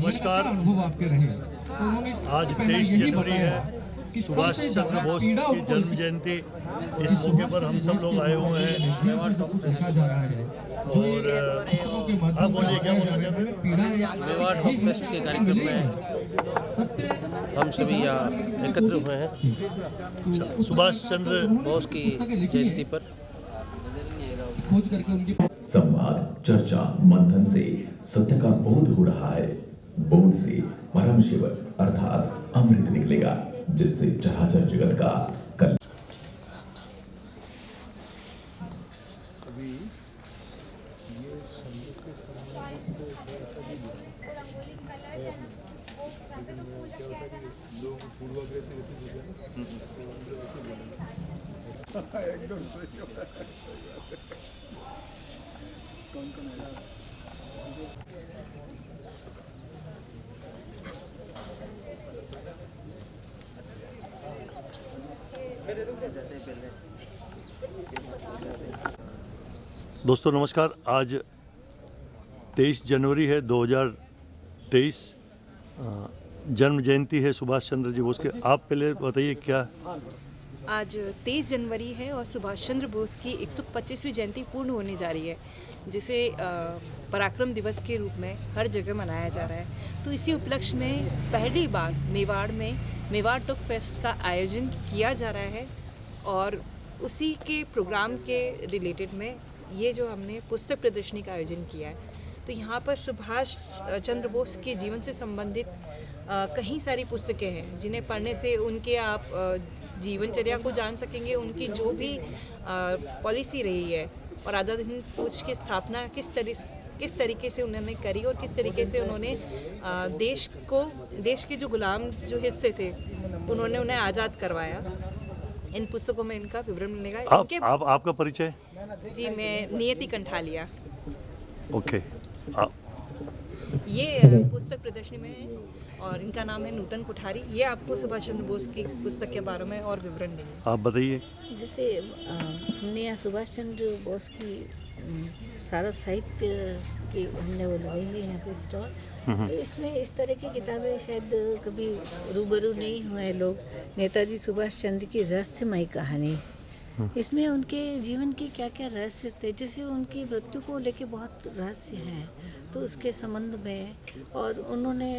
नमस्कार। अनुभव आपके रहे तो उन्होंने आज 23 जनवरी है, सुभाष चंद्र बोस की जन्म जयंती। इस मौके पर हम सब लोग आए हुए हैं और आप बोलिए क्या बोलना चाहते हैं? मेवाड़ टॉक फेस्ट के कार्यक्रम में हम सभी यहाँ एकत्र हुए हैं। अच्छा, सुभाष चंद्र बोस की जयंती पर संवाद, चर्चा, मंथन से सत्य का बोध हो रहा है। बोध से परम शिव अर्थात अमृत निकलेगा, जिससे चराचर जगत का कल्याण। एकदम सही। कौन दोस्तों नमस्कार। आज 23 जनवरी है 2023, जन्म जयंती है सुभाष चंद्र जी बोस के। आप पहले बताइए क्या। आज 23 जनवरी है और सुभाष चंद्र बोस की 125वीं जयंती पूर्ण होने जा रही है, जिसे पराक्रम दिवस के रूप में हर जगह मनाया जा रहा है। तो इसी उपलक्ष्य में पहली बार मेवाड़ में मेवाड़ टॉक फेस्ट का आयोजन किया जा रहा है और उसी के प्रोग्राम के रिलेटेड में ये जो हमने पुस्तक प्रदर्शनी का आयोजन किया है। तो यहाँ पर सुभाष चंद्र बोस के जीवन से संबंधित कई सारी पुस्तकें हैं, जिन्हें पढ़ने से उनके आप जीवनचर्या को जान सकेंगे, उनकी जो भी पॉलिसी रही है और आज़ाद हिंद फौज की स्थापना किस तरीके से उन्होंने करी और किस तरीके से उन्होंने देश के जो गुलाम जो हिस्से थे उन्होंने उन्हें आज़ाद करवाया। इन पुस्तकों में इनका विवरण मिलेगा। आपका परिचय? जी, मैं नियति कंठालिया। ओके। ये पुस्तक प्रदर्शनी में है और इनका नाम है नूतन कुठारी। ये आपको सुभाष चंद्र बोस की पुस्तक के बारे में और विवरण देंगे। आप बताइए। जैसे हमने यहाँ सुभाष चंद्र बोस की सारा साहित्य की हमने वो लगाई है यहाँ पे स्टॉल। तो इसमें इस तरह की किताबें शायद कभी रूबरू नहीं हुए लोग। नेताजी सुभाष चंद्र की रहस्यमयी कहानी, इसमें उनके जीवन के क्या क्या रहस्य थे, जैसे उनकी मृत्यु को लेके बहुत रहस्य हैं, तो उसके संबंध में और उन्होंने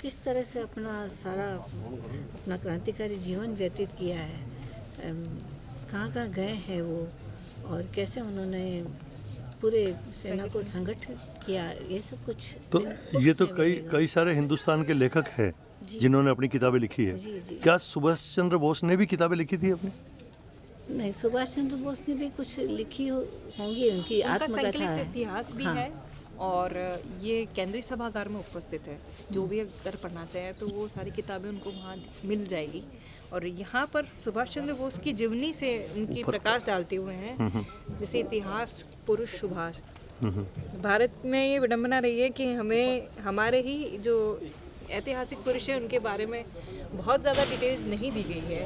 किस तरह से अपना क्रांतिकारी जीवन व्यतीत किया है, कहाँ कहाँ गए हैं वो और कैसे उन्होंने पूरे सेना को संगठित किया, ये सब कुछ। तो ये तो कई सारे हिंदुस्तान के लेखक हैं जिन्होंने अपनी किताबें लिखी है। जी। क्या सुभाष चंद्र बोस ने भी किताबें लिखी थी अपनी? नहीं, सुभाष चंद्र बोस ने भी कुछ लिखी होंगी, उनकी आत्मकथा है, इतिहास भी है और ये केंद्रीय सभागार में उपस्थित है। जो भी अगर पढ़ना चाहे तो वो सारी किताबें उनको वहाँ मिल जाएगी। और यहाँ पर सुभाष चंद्र बोस की जीवनी से उनकी प्रकाश डालते हुए हैं, जैसे इतिहास पुरुष सुभाष। भारत में ये विडंबना रही है कि हमें हमारे ही जो ऐतिहासिक पुरुष हैं उनके बारे में बहुत ज़्यादा डिटेल्स नहीं दी गई है।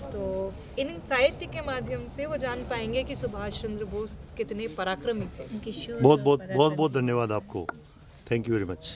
तो इन साहित्य के माध्यम से वो जान पाएंगे कि सुभाष चंद्र बोस कितने पराक्रमी थे। बहुत धन्यवाद आपको। Thank you very much.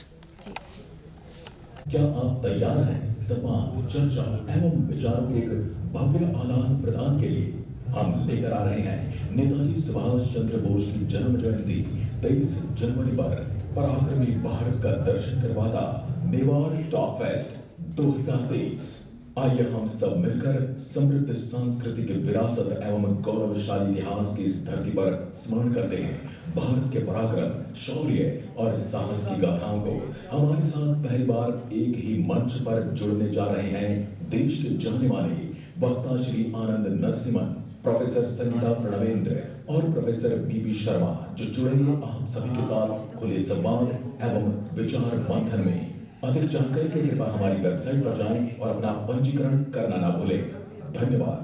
क्या आप तैयार हैं संवाद, चर्चा एवं विचारों के एक भव्य आदान प्रदान के लिए? हम लेकर आ रहे हैं नेताजी सुभाष चंद्र बोस की जन्म जयंती 23 जनवरी पर पराक्रमी भारत का दर्शन करवाता मेवाड़ टॉक फेस्ट 2023। आइए हम सब मिलकर समृद्ध सांस्कृतिक विरासत एवं गौरवशाली इतिहास की इस धरती पर स्मरण करते हैं भारत के पराक्रम, शौर्य और साहस की गाथाओं को। हमारे साथ पहली बार एक ही मंच पर जुड़ने जा रहे हैं देश के जाने माने वक्ता श्री आनंद नरसिम्हन, प्रोफेसर संगीता प्रणवेंद्र और प्रोफेसर बीपी शर्मा, जो जुड़ेंगे आप सभी के साथ खुले संवाद एवं विचार मंथन में। अधिक जानकारी के लिए कृपया हमारी वेबसाइट पर जाएं और अपना पंजीकरण करना ना भूलें। धन्यवाद।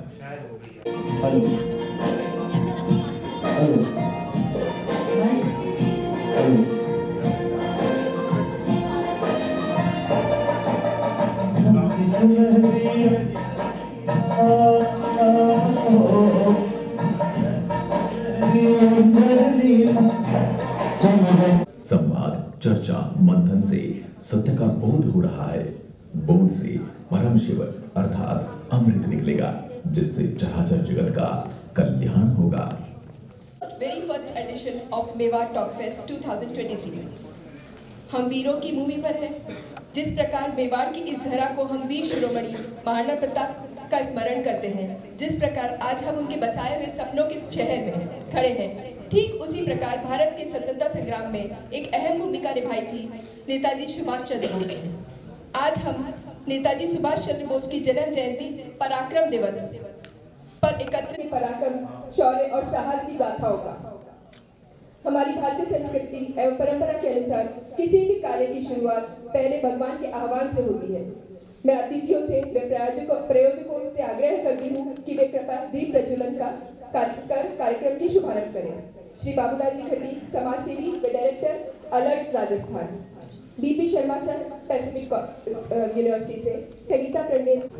संवाद, चर्चा मंथन से सत्य का बोध हो रहा है। बोध से परम शिव अर्थात अमृत निकलेगा, जिससे चराचर जगत का कल्याण होगा। Very first edition of Mewar talk fest 2023। हम वीरों की मूवी पर है। जिस प्रकार मेवाड़ की इस धरा को हम वीर शिरोमणि महाराणा प्रताप का स्मरण करते हैं, जिस प्रकार आज हम उनके बसाए हुए सपनों के शहर में खड़े हैं, ठीक उसी प्रकार भारत के स्वतंत्रता संग्राम में एक अहम भूमिका निभाई थी नेताजी सुभाष चंद्र बोस ने। आज हम नेताजी सुभाष चंद्र बोस की जन्म जयंती पराक्रम दिवस पर एकत्रित पराक्रम, शौर्य और साहस की गाथाओं का। हमारी भारतीय संस्कृति एवं परंपरा के अनुसार किसी भी कार्य की शुरुआत पहले भगवान के आह्वान से होती है। मैं अतिथियों से व प्रयोजकों से आग्रह करती हूँ कि वे कृपया दीप प्रज्वलन का कार्यक्रम की शुभारंभ करें। श्री बाबूलाल जी खट्टी, समाज सेवी व director, alert Rajasthan. BP Sharma sir, Pacific university से। संगीता प्रणवीर।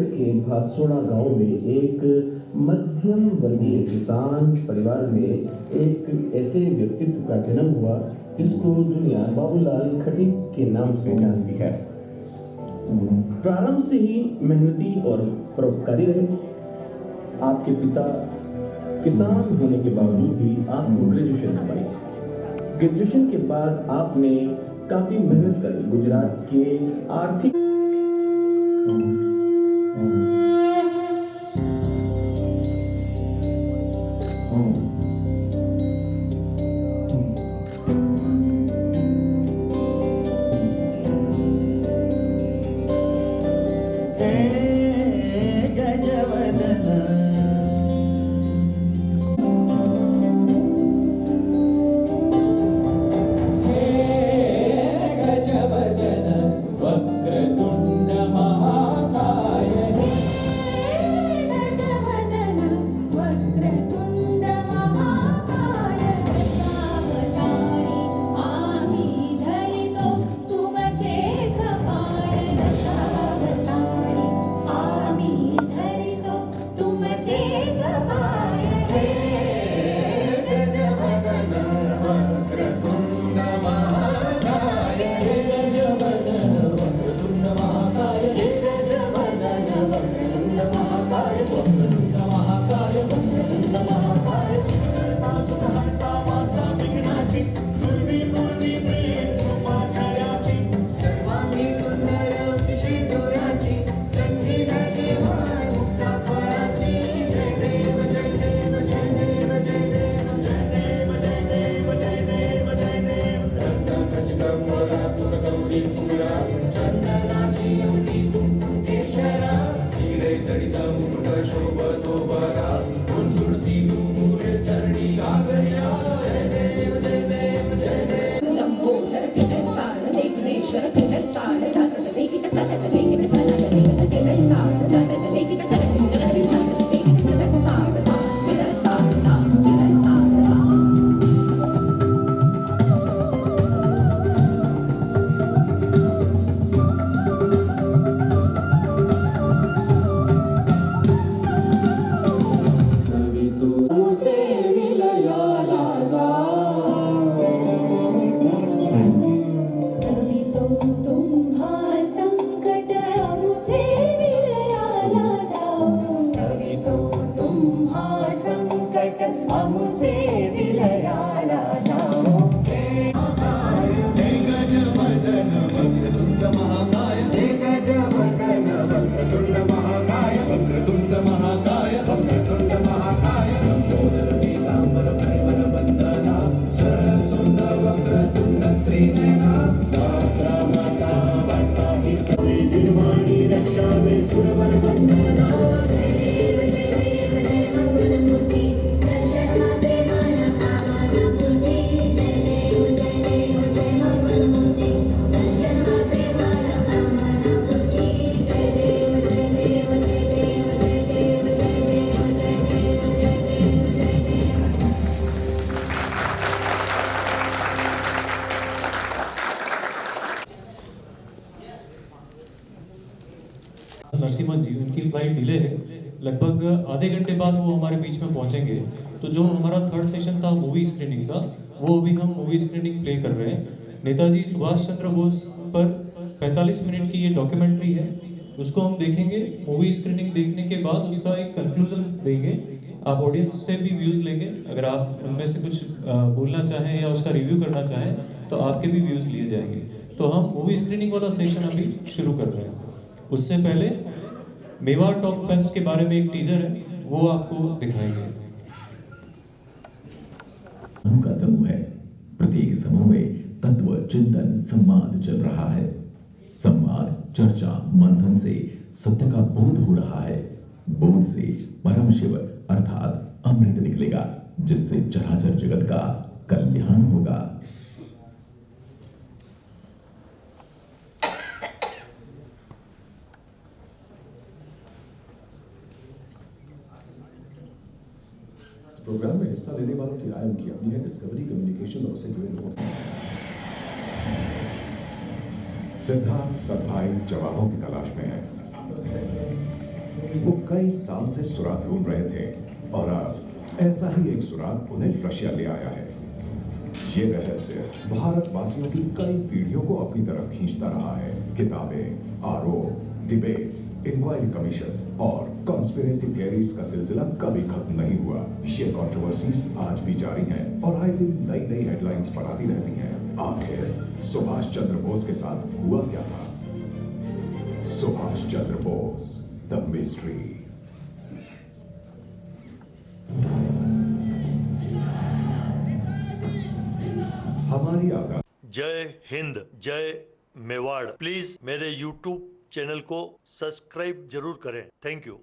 के भातसोड़ा गांव में एक मध्यम वर्गीय किसान परिवार में एक ऐसे व्यक्तित्व का जन्म हुआ जिसको दुनिया बाबूलाल खटीक के नाम से जानती है। प्रारंभ से ही मेहनती और परोपकारी रहे। आपके पिता किसान होने के बावजूद भी आपको ग्रेजुएशन करवाई। ग्रेजुएशन के बाद आपने काफी मेहनत कर गुजरात के आर्थिक फ्लाइट डिले है, लगभग आधे घंटे बाद वो हमारे बीच में पहुंचेंगे। तो जो हमारा थर्ड सेशन था मूवी स्क्रीनिंग का, वो अभी हम मूवी स्क्रीनिंग प्ले कर रहे हैं। नेताजी सुभाष चंद्र बोस पर 45 मिनट की ये डॉक्यूमेंट्री है, उसको हम देखेंगे। मूवी स्क्रीनिंग देखने के बाद उसका एक कंक्लूजन देंगे। आप ऑडियंस से भी व्यूज़ लेंगे, अगर आप उनमें से कुछ बोलना चाहें या उसका रिव्यू करना चाहें तो आपके भी व्यूज़ लिए जाएंगे। तो हम मूवी स्क्रीनिंग वाला सेशन अभी शुरू कर रहे हैं। उससे पहले मेवाड़ टॉक फेस्ट के बारे में एक टीजर है, वो आपको दिखाएंगे। का समूह है। प्रत्येक समूह में तत्व चिंतन संवाद चल रहा है। संवाद चर्चा मंथन से सत्य का बोध हो रहा है। बोध से परम शिव अर्थात अमृत निकलेगा, जिससे चराचर जगत का कल्याण होगा। प्रोग्राम में हिस्सा लेने वालों की राय उनकी अपनी है। डिस्कवरी कम्युनिकेशन और उससे जुड़े लोगों की। सिद्धार्थ सदभाई जवाबों की तलाश में है। वो कई साल से सुराग ढूंढ रहे थे और अब ऐसा ही एक सुराग उन्हें रशिया ले आया है। ये रहस्य भारतवासियों की कई पीढ़ियों को अपनी तरफ खींचता रहा है। किताबें, आरोप, डिबेट्स, इंक्वायरी कमीशंस और कॉन्स्पिरेसी थियरीज का सिलसिला कभी खत्म नहीं हुआ। ये कंट्रोवर्सीज आज भी जारी हैं और आए दिन नई नई हेडलाइंस पर आती रहती हैं। आखिर सुभाष चंद्र बोस के साथ हुआ क्या था? Subhash Chandra Bose, the mystery. हमारी आजाद। जय हिंद, जय मेवाड़। प्लीज मेरे YouTube चैनल को सब्सक्राइब जरूर करें। Thank you.